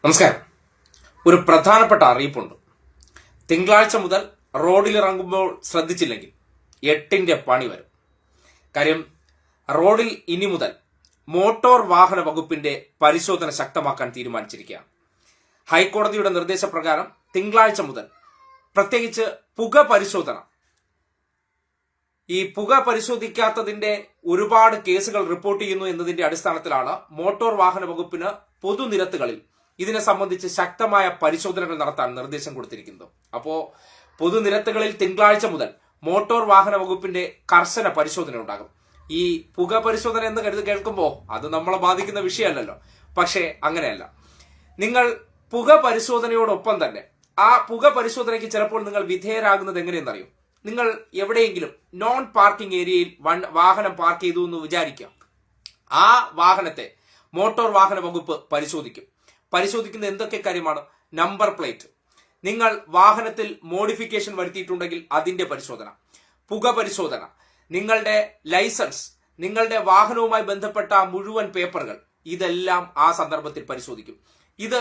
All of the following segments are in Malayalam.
നമസ്കാരം. ഒരു പ്രധാനപ്പെട്ട അറിയിപ്പുണ്ട്. തിങ്കളാഴ്ച മുതൽ റോഡിലിറങ്ങുമ്പോൾ ശ്രദ്ധിച്ചില്ലെങ്കിൽ 8ന്റെ പണി വരും. കാര്യം റോഡിൽ ഇനി മുതൽ മോട്ടോർ വാഹന വകുപ്പിന്റെ പരിശോധന ശക്തമാക്കാൻ തീരുമാനിച്ചിരിക്കുകയാണ്. ഹൈക്കോടതിയുടെ നിർദ്ദേശപ്രകാരം തിങ്കളാഴ്ച മുതൽ പ്രത്യേകിച്ച് പുക പരിശോധന, ഈ പുക പരിശോധിക്കാത്തതിന്റെ ഒരുപാട് കേസുകൾ റിപ്പോർട്ട് ചെയ്യുന്നു എന്നതിന്റെ അടിസ്ഥാനത്തിലാണ് മോട്ടോർ വാഹന വകുപ്പിന് പൊതുനിരത്തുകളിൽ ഇതിനെ സംബന്ധിച്ച് ശക്തമായ പരിശോധനകൾ നടത്താൻ നിർദ്ദേശം കൊടുത്തിരിക്കുന്നത്. അപ്പോ പൊതുനിരത്തുകളിൽ തിങ്കളാഴ്ച മുതൽ മോട്ടോർ വാഹന വകുപ്പിന്റെ കർശന പരിശോധന ഉണ്ടാകും. ഈ പുക പരിശോധന എന്ന് കേൾക്കുമ്പോൾ അത് നമ്മളെ ബാധിക്കുന്ന വിഷയമല്ലല്ലോ. പക്ഷേ അങ്ങനെയല്ല. നിങ്ങൾ പുക പരിശോധനയോടൊപ്പം തന്നെ ആ പുക പരിശോധനയ്ക്ക് ചിലപ്പോൾ നിങ്ങൾ വിധേയരാകുന്നത് എങ്ങനെയെന്നറിയും. നിങ്ങൾ എവിടെയെങ്കിലും നോൺ പാർക്കിംഗ് ഏരിയയിൽ വാഹനം പാർക്ക് ചെയ്തു എന്ന് വിചാരിക്കുക. ആ വാഹനത്തെ മോട്ടോർ വാഹന വകുപ്പ് പരിശോധിക്കുന്ന എന്തൊക്കെ കാര്യമാണ്? നമ്പർ പ്ലേറ്റ്, നിങ്ങൾ വാഹനത്തിൽ മോഡിഫിക്കേഷൻ വരുത്തിയിട്ടുണ്ടെങ്കിൽ അതിന്റെ പരിശോധന, പുക പരിശോധന, നിങ്ങളുടെ ലൈസൻസ്, നിങ്ങളുടെ വാഹനവുമായി ബന്ധപ്പെട്ട മുഴുവൻ പേപ്പറുകൾ, ഇതെല്ലാം ആ സന്ദർഭത്തിൽ പരിശോധിക്കും. ഇത്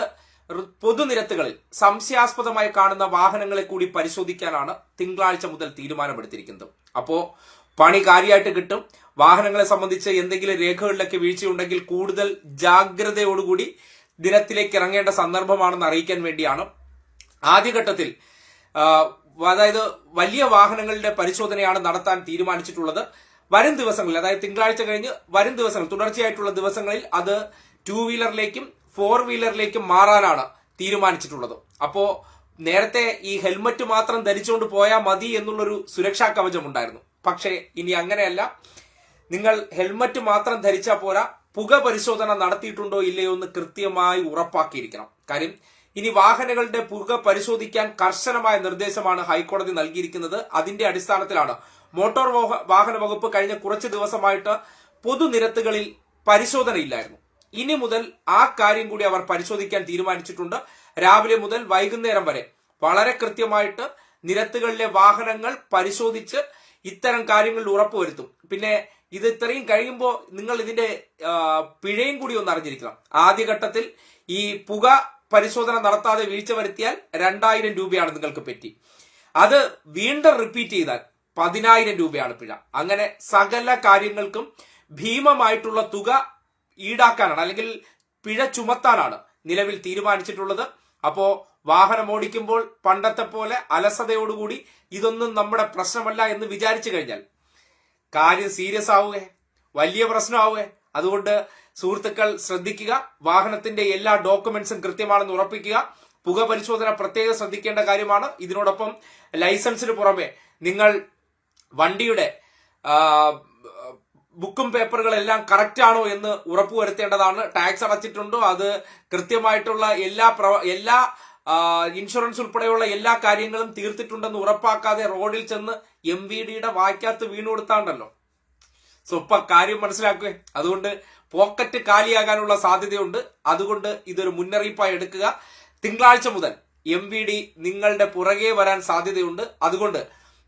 പൊതുനിരത്തുകളിൽ സംശയാസ്പദമായി കാണുന്ന വാഹനങ്ങളെ കൂടി പരിശോധിക്കാനാണ് തിങ്കളാഴ്ച മുതൽ തീരുമാനമെടുത്തിരിക്കുന്നത്. അപ്പോ പണി കാര്യമായിട്ട് കിട്ടും. വാഹനങ്ങളെ സംബന്ധിച്ച് എന്തെങ്കിലും രേഖകളിലൊക്കെ വീഴ്ചയുണ്ടെങ്കിൽ കൂടുതൽ ജാഗ്രതയോടുകൂടി ദിനത്തിലേക്ക് ഇറങ്ങേണ്ട സന്ദർഭമാണെന്ന് അറിയിക്കാൻ വേണ്ടിയാണ് ആദ്യഘട്ടത്തിൽ, അതായത് വലിയ വാഹനങ്ങളുടെ പരിശോധനയാണ് നടത്താൻ തീരുമാനിച്ചിട്ടുള്ളത്. വരും ദിവസങ്ങളിൽ, അതായത് തിങ്കളാഴ്ച കഴിഞ്ഞ് വരും ദിവസങ്ങൾ, തുടർച്ചയായിട്ടുള്ള ദിവസങ്ങളിൽ അത് 2 വീലറിലേക്കും 4 വീലറിലേക്കും മാറാനാണ് തീരുമാനിച്ചിട്ടുള്ളത്. അപ്പോ നേരത്തെ ഈ ഹെൽമറ്റ് മാത്രം ധരിച്ചുകൊണ്ട് പോയാൽ മതി എന്നുള്ളൊരു സുരക്ഷാ കവചം ഉണ്ടായിരുന്നു. പക്ഷേ ഇനി അങ്ങനെയല്ല. നിങ്ങൾ ഹെൽമറ്റ് മാത്രം ധരിച്ചാൽ പോരാ, പുക പരിശോധന നടത്തിയിട്ടുണ്ടോ ഇല്ലയോ എന്ന് കൃത്യമായി ഉറപ്പാക്കിയിരിക്കണം. കാര്യം ഇനി വാഹനങ്ങളുടെ പുക പരിശോധിക്കാൻ കർശനമായ നിർദ്ദേശമാണ് ഹൈക്കോടതി നൽകിയിരിക്കുന്നത്. അതിന്റെ അടിസ്ഥാനത്തിലാണ് മോട്ടോർ വാഹന വകുപ്പ് കഴിഞ്ഞ കുറച്ച് ദിവസമായിട്ട് പൊതുനിരത്തുകളിൽ പരിശോധനയില്ലായിരുന്നു. ഇനി മുതൽ ആ കാര്യം കൂടി അവർ പരിശോധിക്കാൻ തീരുമാനിച്ചിട്ടുണ്ട്. രാവിലെ മുതൽ വൈകുന്നേരം വരെ വളരെ കൃത്യമായിട്ട് നിരത്തുകളിലെ വാഹനങ്ങൾ പരിശോധിച്ച് ഇത്തരം കാര്യങ്ങളിൽ ഉറപ്പുവരുത്തും. പിന്നെ ഇത് ഇത്രയും കഴിയുമ്പോൾ നിങ്ങൾ ഇതിന്റെ പിഴയും കൂടി ഒന്ന് അറിഞ്ഞിരിക്കണം. ആദ്യഘട്ടത്തിൽ ഈ പുക പരിശോധന നടത്താതെ വീഴ്ച വരുത്തിയാൽ 2000 രൂപയാണ് നിങ്ങൾക്ക് പറ്റി. അത് വീണ്ടും റിപ്പീറ്റ് ചെയ്താൽ 10,000 രൂപയാണ് പിഴ. അങ്ങനെ സകല കാര്യങ്ങൾക്കും ഭീമമായിട്ടുള്ള തുക ഈടാക്കാനാണ്, അല്ലെങ്കിൽ പിഴ ചുമത്താനാണ് നിലവിൽ തീരുമാനിച്ചിട്ടുള്ളത്. അപ്പോ വാഹനം ഓടിക്കുമ്പോൾ പണ്ടത്തെ പോലെ അലസതയോടുകൂടി ഇതൊന്നും നമ്മുടെ പ്രശ്നമല്ല എന്ന് വിചാരിച്ചു കഴിഞ്ഞാൽ കാര്യം സീരിയസ് ആവുകയെ, വലിയ പ്രശ്നമാവുകയെ. അതുകൊണ്ട് സുഹൃത്തുക്കൾ ശ്രദ്ധിക്കുക. വാഹനത്തിന്റെ എല്ലാ ഡോക്യുമെന്റ്സും കൃത്യമാണെന്ന് ഉറപ്പിക്കുക. പുക പരിശോധന പ്രത്യേകം ശ്രദ്ധിക്കേണ്ട കാര്യമാണ്. ഇതിനോടൊപ്പം ലൈസൻസിന് പുറമെ നിങ്ങൾ വണ്ടിയുടെ ബുക്കും പേപ്പറുകളെല്ലാം കറക്റ്റ് ആണോ എന്ന് ഉറപ്പുവരുത്തേണ്ടതാണ്. ടാക്സ് അടച്ചിട്ടുണ്ടോ, അത് കൃത്യമായിട്ടുള്ള എല്ലാ ഇൻഷുറൻസ് ഉൾപ്പെടെയുള്ള എല്ലാ കാര്യങ്ങളും തീർത്തിട്ടുണ്ടെന്ന് ഉറപ്പാക്കാതെ റോഡിൽ ചെന്ന് MVDയുടെ വായ്ക്കകത്ത് വീണു കൊടുത്താണ്ടല്ലോ. സോ ഇപ്പൊ കാര്യം മനസ്സിലാക്കുക. അതുകൊണ്ട് പോക്കറ്റ് കാലിയാകാനുള്ള സാധ്യതയുണ്ട്. അതുകൊണ്ട് ഇതൊരു മുന്നറിയിപ്പായി എടുക്കുക. തിങ്കളാഴ്ച മുതൽ MVD നിങ്ങളുടെ പുറകെ വരാൻ സാധ്യതയുണ്ട്. അതുകൊണ്ട്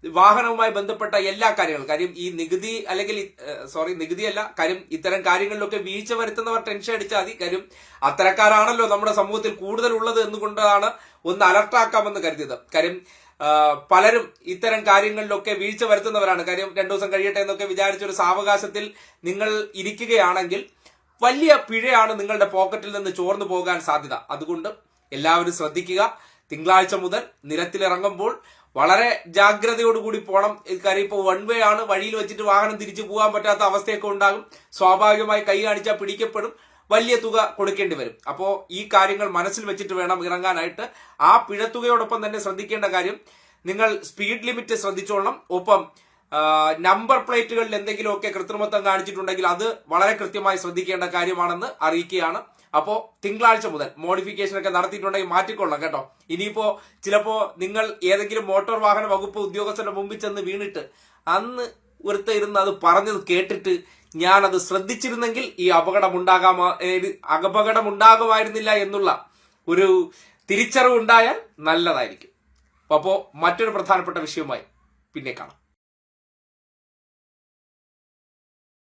വാഹനവുമായി ബന്ധപ്പെട്ട എല്ലാ കാര്യങ്ങളും, കാര്യം ഈ നികുതിയല്ല, കാര്യം ഇത്തരം കാര്യങ്ങളിലൊക്കെ വീഴ്ച വരുത്തുന്നവർ ടെൻഷൻ അടിച്ചാൽ മതി. കാര്യം അത്തരക്കാരാണല്ലോ നമ്മുടെ സമൂഹത്തിൽ കൂടുതൽ ഉള്ളത് എന്നുകൊണ്ടാണ് ഒന്ന് അലർട്ടാക്കാമെന്ന് കരുതിയത്. കാര്യം പലരും ഇത്തരം കാര്യങ്ങളിലൊക്കെ വീഴ്ച വരുത്തുന്നവരാണ്. കാര്യം 2 ദിവസം കഴിയട്ടെ എന്നൊക്കെ വിചാരിച്ചൊരു സാവകാശത്തിൽ നിങ്ങൾ ഇരിക്കുകയാണെങ്കിൽ വലിയ പിഴയാണ് നിങ്ങളുടെ പോക്കറ്റിൽ നിന്ന് ചോർന്നു പോകാൻ സാധ്യത. അതുകൊണ്ട് എല്ലാവരും ശ്രദ്ധിക്കുക. തിങ്കളാഴ്ച മുതൽ നിരത്തിലിറങ്ങുമ്പോൾ വളരെ ജാഗ്രതയോടുകൂടി പോകണം. കാര്യം ഇപ്പോൾ 1 വേ ആണ്, വഴിയിൽ വെച്ചിട്ട് വാഹനം തിരിച്ചു പോകാൻ പറ്റാത്ത അവസ്ഥയൊക്കെ ഉണ്ടാകും. സ്വാഭാവികമായി കൈ കാണിച്ചാൽ പിടിക്കപ്പെടും, വലിയ തുക കൊടുക്കേണ്ടി വരും. അപ്പോ ഈ കാര്യങ്ങൾ മനസ്സിൽ വെച്ചിട്ട് വേണം ഇറങ്ങാനായിട്ട്. ആ പിഴത്തുകയോടൊപ്പം തന്നെ ശ്രദ്ധിക്കേണ്ട കാര്യം, നിങ്ങൾ സ്പീഡ് ലിമിറ്റ് ശ്രദ്ധിച്ചോളണം. ഒപ്പം നമ്പർ പ്ലേറ്റുകളിൽ എന്തെങ്കിലുമൊക്കെ കൃത്രിമത്വം കാണിച്ചിട്ടുണ്ടെങ്കിൽ അത് വളരെ കൃത്യമായി ശ്രദ്ധിക്കേണ്ട കാര്യമാണെന്ന് അറിയിക്കുകയാണ്. അപ്പോ തിങ്കളാഴ്ച മുതൽ മോഡിഫിക്കേഷൻ ഒക്കെ നടത്തിയിട്ടുണ്ടെങ്കിൽ മാറ്റിക്കൊള്ളണം കേട്ടോ. ഇനിയിപ്പോ ചിലപ്പോ നിങ്ങൾ ഏതെങ്കിലും മോട്ടോർ വാഹന വകുപ്പ് ഉദ്യോഗസ്ഥരുടെ മുമ്പിൽ ചെന്ന് വീണിട്ട് അന്ന് ഇരുന്ന് അത് പറഞ്ഞത് കേട്ടിട്ട് ഞാനത് ശ്രദ്ധിച്ചിരുന്നെങ്കിൽ ഈ അപകടമുണ്ടാകുമായിരുന്നില്ല എന്നുള്ള ഒരു തിരിച്ചറിവ് ഉണ്ടായാൽ നല്ലതായിരിക്കും. അപ്പോ മറ്റൊരു പ്രധാനപ്പെട്ട വിഷയവുമായി പിന്നെ കാണാം.